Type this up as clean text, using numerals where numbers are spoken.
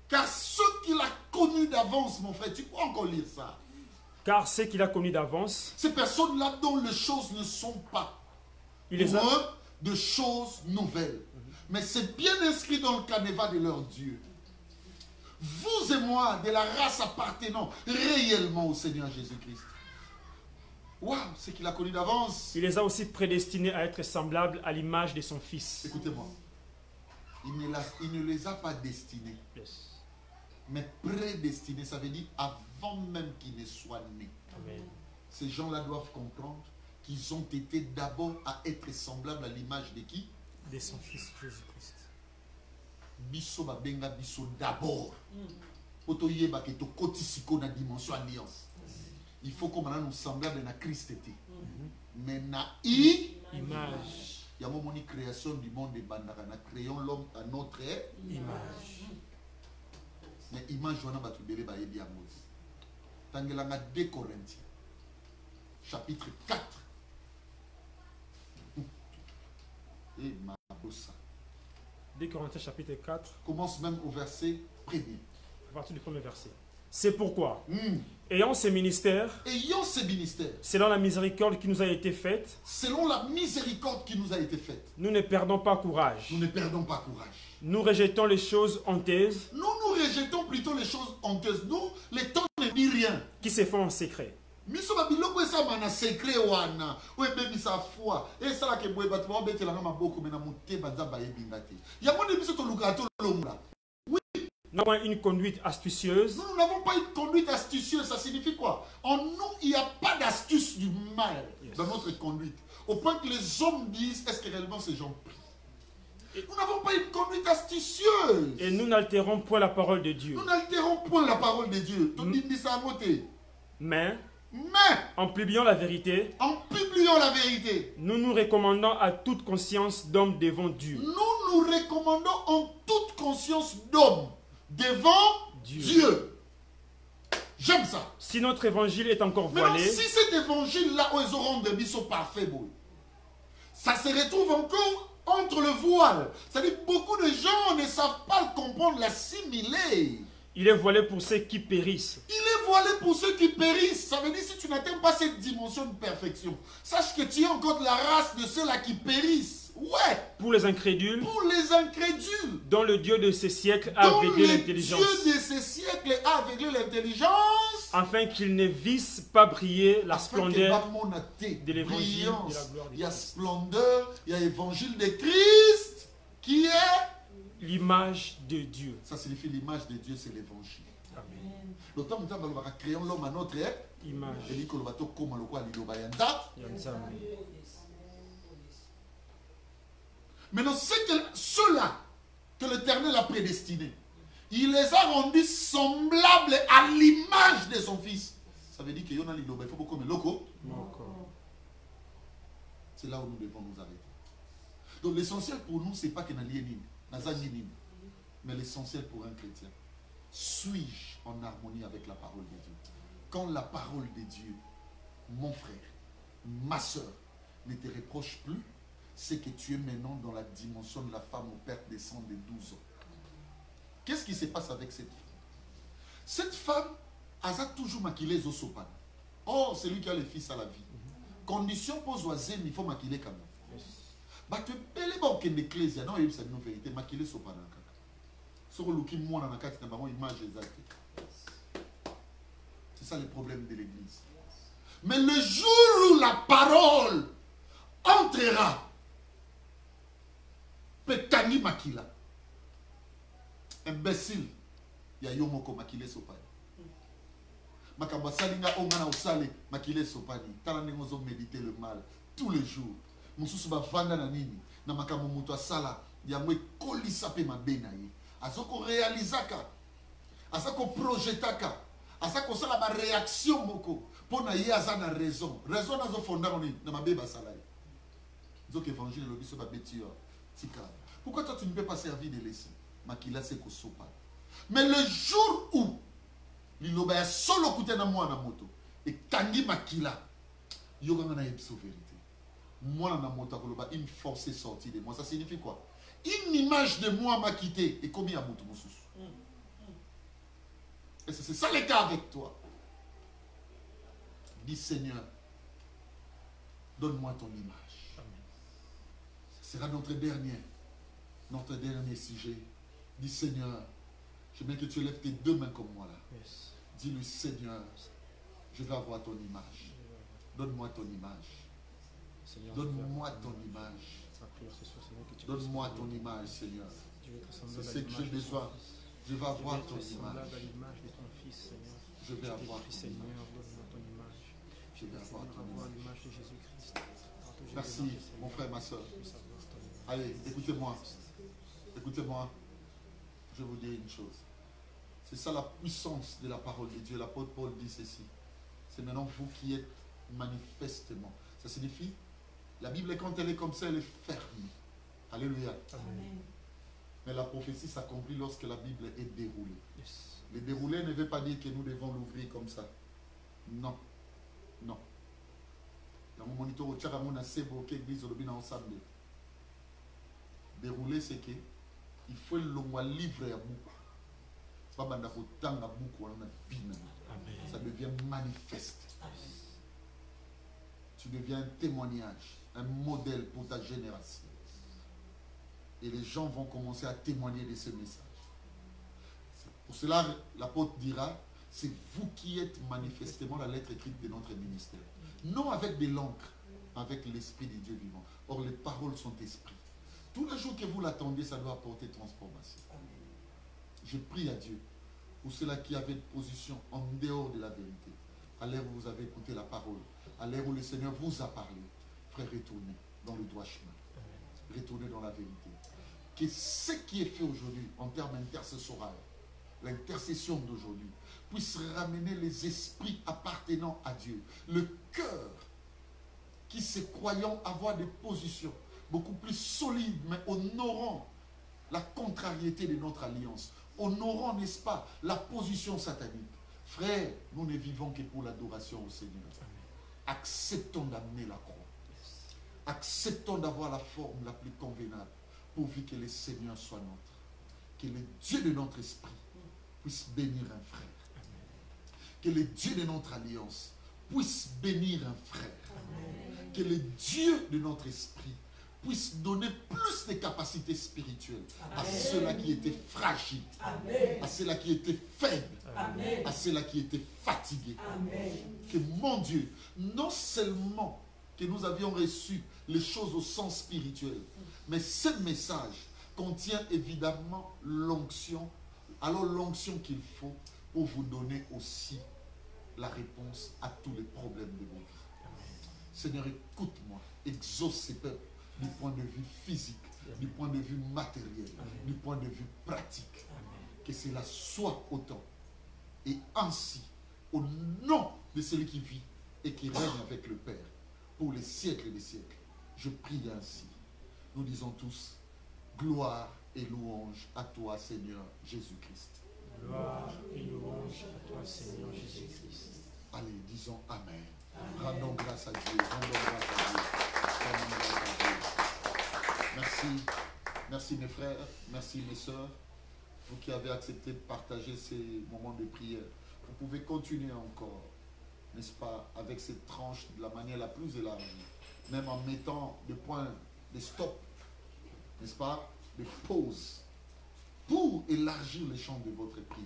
Car ceux qu'il a connus d'avance, mon frère, tu peux encore lire ça. Car ceux qu'il a connus d'avance, ces personnes-là dont les choses ne sont pas pour eux de choses nouvelles. Mais c'est bien inscrit dans le canevas de leur Dieu. Vous et moi, de la race appartenant réellement au Seigneur Jésus-Christ. Waouh, c'est qu'il a connu d'avance. Il les a aussi prédestinés à être semblables à l'image de son Fils. Écoutez-moi. Il ne les a pas destinés. Yes. Mais prédestinés, ça veut dire avant même qu'ils ne soient nés. Amen. Ces gens-là doivent comprendre qu'ils ont été d'abord à être semblables à l'image de qui? De son Fils Jésus-Christ. Biso ba benga biso d'abord. Poto yeba ke to kotisiko na dimension alliance. Il faut qu'on nous semblable à Christ était. Mais na image. Il y a une création du monde de Bandara. Nous créons l'homme à notre image. Mais image on a battu bébé ba yebi amos. Tangelanga 2 Corinthiens chapitre 4. Et ma bossa. 2 Corinthiens chapitre 4. Commence même au verset 1er. À partir du premier verset. C'est pourquoi, ayant ces ministères, selon la miséricorde qui nous a été faite, nous ne perdons pas courage. Nous rejetons les choses honteuses. Nous rejetons plutôt les choses honteuses. Nous, les temps ne dit rien. Qui se font en secret. Nous n'avons une conduite astucieuse. Nous n'avons pas une conduite astucieuse. Ça signifie quoi? En nous, il n'y a pas d'astuce du mal dans notre conduite. Au point que les hommes disent, est-ce que réellement ces gens prient? Nous n'avons pas une conduite astucieuse. Et nous n'altérons point la parole de Dieu. Nous n'altérons point la parole de Dieu. Mais, en publiant la vérité, nous nous recommandons à toute conscience d'homme devant Dieu. Nous nous recommandons en toute conscience d'homme devant Dieu. J'aime ça. Si notre évangile est encore voilé, si cet évangile-là, ils auront des bisous parfaits, ça se retrouve encore entre le voile. C'est-à-dire beaucoup de gens ne savent pas le comprendre, l'assimiler. Il est voilé pour ceux qui périssent. Il est voilé pour ceux qui périssent. Ça veut dire si tu n'atteins pas cette dimension de perfection, sache que tu es encore de la race de ceux-là qui périssent. Ouais. Pour les incrédules. Pour les incrédules. Dont le Dieu de ces siècles a aveuglé l'intelligence. Le Dieu de ces siècles a aveuglé l'intelligence. Afin qu'ils ne vissent pas briller la splendeur de l'évangile de la gloire de Christ. Il y a splendeur, il y a évangile de Christ qui est l'image de Dieu. Ça signifie l'image de Dieu, c'est l'évangile. Amen. D'autant que nous avons créé l'homme à notre image. Et dit que nous avons comme le maintenant, c'est que ceux-là que l'Éternel a prédestinés, il les a rendus semblables à l'image de son Fils. Ça veut dire qu'il y a il faut beaucoup de locaux. C'est là où nous devons nous arrêter. Donc l'essentiel pour nous, ce n'est pas que nous sommes mais l'essentiel pour un chrétien. Suis-je en harmonie avec la parole de Dieu? Quand la parole de Dieu, mon frère, ma soeur, ne te reproche plus, c'est que tu es maintenant dans la dimension de la femme au père des sang de 12 ans. Qu'est-ce qui se passe avec cette femme? Cette femme a toujours maquillé les osopan. Or, c'est lui qui a le fils à la vie. Condition pour oiser, il faut maquiller quand même. Bah, tu peux les banques de l'Ecclésia. Non, c'est une vérité. Maquiller sopan. C'est ça le problème de l'Église. Mais le jour où la parole entrera, Petani makila. Imbécile. Il y a yomoko makile sopani. Makamba salinga ongana osale makile sopani. Tala nengozo méditer le mal tous les jours. Mususu ba vanda na nini. Na makambo mutu asala ya mwe kolisa pe mabena ye. Azoko réalisaka. Azako projetaka. Azako sala ba réaction moko. Pona ye azana raison. Raison nazo fonda oni na mabeba salai. Zoko évangile le biso ba betio. Pourquoi toi tu ne peux pas servir de l'essai? Mais le jour où l'Iloba a solo coûté na moi na moto et tangi makila, yoga na yebso vérité. Moi na moto koloba une force est sortie de moi. Ça signifie quoi? Une image de moi m'a quitté et combien à moto mosusu. Et c'est ça le cas avec toi. Dis Seigneur, donne-moi ton image. Amen. Ce sera notre dernier sujet. Dis Seigneur, je veux que tu lèves tes deux mains comme moi là. Yes. Dis-lui Seigneur, je veux avoir ton image. Donne-moi ton image. Donne-moi ton image. Donne-moi ton image, Seigneur. C'est ce que j'ai besoin. Je vais avoir ton image. Je vais avoir ton image. Je vais avoir ton image. Merci, mon frère, ma soeur. Allez, écoutez-moi. Écoutez-moi. Je vous dis une chose. C'est ça la puissance de la parole de Dieu. L'apôtre Paul dit ceci. C'est maintenant vous qui êtes manifestement. Ça signifie, la Bible, quand elle est comme ça, elle est ferme. Alléluia. Amen. Mais la prophétie s'accomplit lorsque la Bible est déroulée. Yes. Le déroulé ne veut pas dire que nous devons l'ouvrir comme ça. Non. Non. Dérouler, c'est que il faut le livrer à beaucoup. Ça devient manifeste. Tu deviens un témoignage, un modèle pour ta génération. Et les gens vont commencer à témoigner de ce message. Pour cela, l'apôtre dira, c'est vous qui êtes manifestement la lettre écrite de notre ministère. Non avec de l'encre, avec l'esprit de Dieu vivant. Or, les paroles sont esprit. Tous les jours que vous l'attendez, ça doit apporter transformation. Je prie à Dieu pour ceux-là qui avaient une position en dehors de la vérité. À l'heure où vous avez écouté la parole, à l'heure où le Seigneur vous a parlé, frère, retournez dans le droit chemin. Retournez dans la vérité. Que ce qui est fait aujourd'hui en termes intercessoraux, l'intercession d'aujourd'hui, puisse ramener les esprits appartenant à Dieu, le cœur qui se croyant avoir des positions beaucoup plus solides, mais honorant la contrariété de notre alliance, honorant, n'est-ce pas, la position satanique. Frère, nous ne vivons que pour l'adoration au Seigneur. Acceptons d'amener la croix. Acceptons d'avoir la forme la plus convenable, pourvu que le Seigneur soit nôtre. Que le Dieu de notre esprit puisse bénir un frère. Que le Dieu de notre alliance puisse bénir un frère. Que le Dieu de notre esprit puisse donner plus de capacités spirituelles à ceux-là qui étaient fragiles, à ceux-là qui étaient faibles, à ceux-là qui étaient fatigués. Que mon Dieu, non seulement que nous avions reçu les choses au sens spirituel, mais ce message contient évidemment l'onction, alors l'onction qu'il faut pour vous donner aussi la réponse à tous les problèmes de vos vies. Seigneur, écoute-moi, exauce ces peuples du point de vue physique, du point de vue matériel, du point de vue pratique. Que cela soit autant. Et ainsi, au nom de celui qui vit et qui règne avec le Père, pour les siècles et les siècles, je prie ainsi. Nous disons tous, gloire et louange à toi, Seigneur Jésus-Christ. Gloire et louange à toi, Seigneur Jésus-Christ. Allez, disons Amen. Rendons grâce à Dieu. Rendons grâce à Dieu. Rendons grâce à Dieu. Merci. Merci mes frères. Merci mes sœurs. Vous qui avez accepté de partager ces moments de prière. Vous pouvez continuer encore, n'est-ce pas, avec cette tranche de la manière la plus élargie. Même en mettant des points, des stops, n'est-ce pas, des pauses, pour élargir les champs de votre prière.